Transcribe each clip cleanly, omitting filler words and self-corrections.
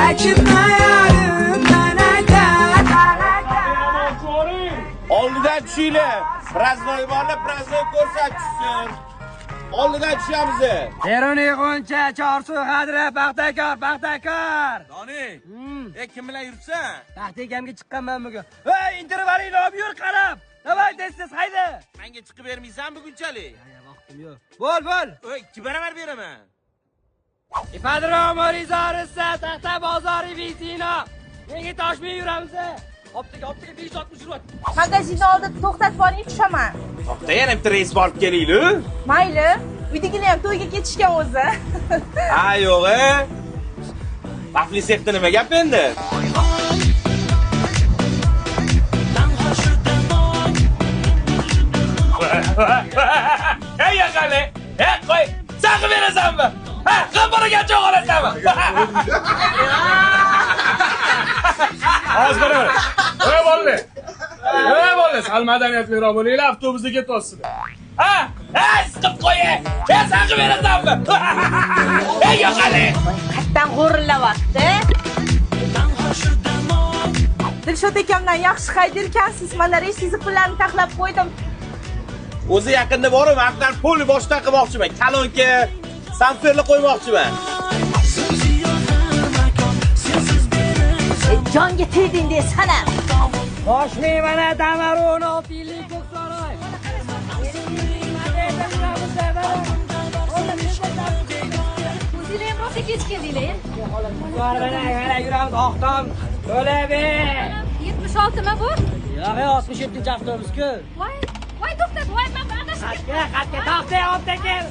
Çekinme yarından eder. Oldidan tushinglar. Praznoy borlar, praznoy ko'rsatishsin. Oldidan tushamiz. Teroni qo'ncha, Chorsu, Xadra, Paxtakor. Doni, kim bilan yuribsan? Paxtakamga chiqqanman bugun. Hey, intervalingni olib yur qarab. Davay tez hayda. Menga chiqib bermaysan bugunchalik. Vaqtim yo'q. Bo'l. Oy, 2 baravar beraman. Ipodrom, Rizorissa, Taxta bozori, Visino. Menga toshmay yuramiz. Optika 560 ruble. Magazinni oldida to'xtatib oling, tushaman. To'xta, yana bitta reys borib kelinglar. Mayli. Uydagina ham to'yga ketishgan o'zi. Ha, yo'q-a. Vaqtli sekda nima gap endi? Hey, yaqali. Qo'y. Saqib berasanmi? Ha, qamoqqa jo'q olasanmi? Hozir beraver. Ey bolalar, sal madaniyatliroq bo'linglar, avtobusda ketyapsizlar. Ha? Siqib qo'ying. Saqib berasanmi? Ey, yaqali. Qatdan g'o'rillayapti. Dilshod akamdan yaxshi haydirkansiz. Mana reysingiz pullarni taxlab qo'ydim. O'zi yaqinda borib, vaqtdan pulni boshdan qilmoqchiman. Kalonka, sanferli qo'ymoqchiman. Jonga tegding desana. Toshmay mana Damaroni 6 yillik Ko'ksaroy. O'zinglar ham rosa kech keldinglar. Mana yuramiz oqtom. To'labe. 76 mi bu? Yo'q, 67-avtobus-ku. Voy to'xta, voy men adashdim. Qatga to'xta, olib kel.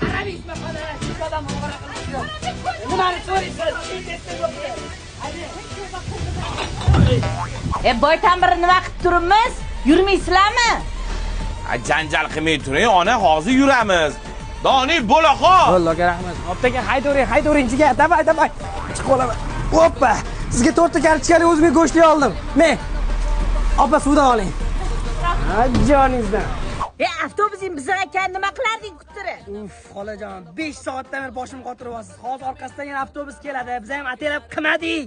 Qarabingizmi, mana shu odam o'g'ri qilib. Nimani so'raysiz? Boy ta'mirni nima qilib turibmiz? Yurmaysizlarmi? Janjal qilmay turing, ona, hozir yuramiz. Doni, bo'laxo. Allohga rahmat. Optaga haydoring, jiga. Davay. Chiqib olaman. Hoppa. Sizga 4 ta kartochkali o'zimga go'shtli oldim. Men. Opa, suvdan oling. Joningizdan. Avtobusing bizlar ekan nima qilarding kuttirib? Xolajon, 5 soatdan beri boshim qotiryapsiz. Hozir orqasidan yana avtobus keladi. Biz ham atalab qilmadik.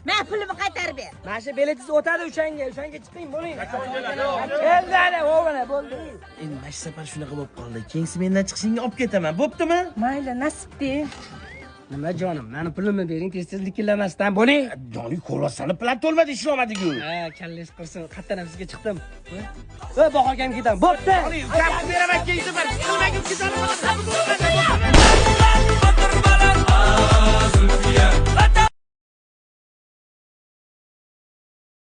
Men pulimni qaytarib ber. Mana shu biletingiz o'tadi o'shanga chiqing, bo'ling. Keldi, o'g'ana bo'ldi. Endi mana shu safar shunaqa bo'lib qoldi. Keyingi mendan chiqishingga olib ketaman. Bo'ptimi? Mayli, nasib deng. Nima jonim, meni pulimni bering, tez likillamasdan bo'ling. Doni, ko'rasani plan to'lmadi, ishlamadiku. Ha, kallangiz qursin. Qayerdan sizga chiqdim. Bahorga ham ketaman. Bo'pti. Gap beraman, keyin safar. Qilmagim ketaman.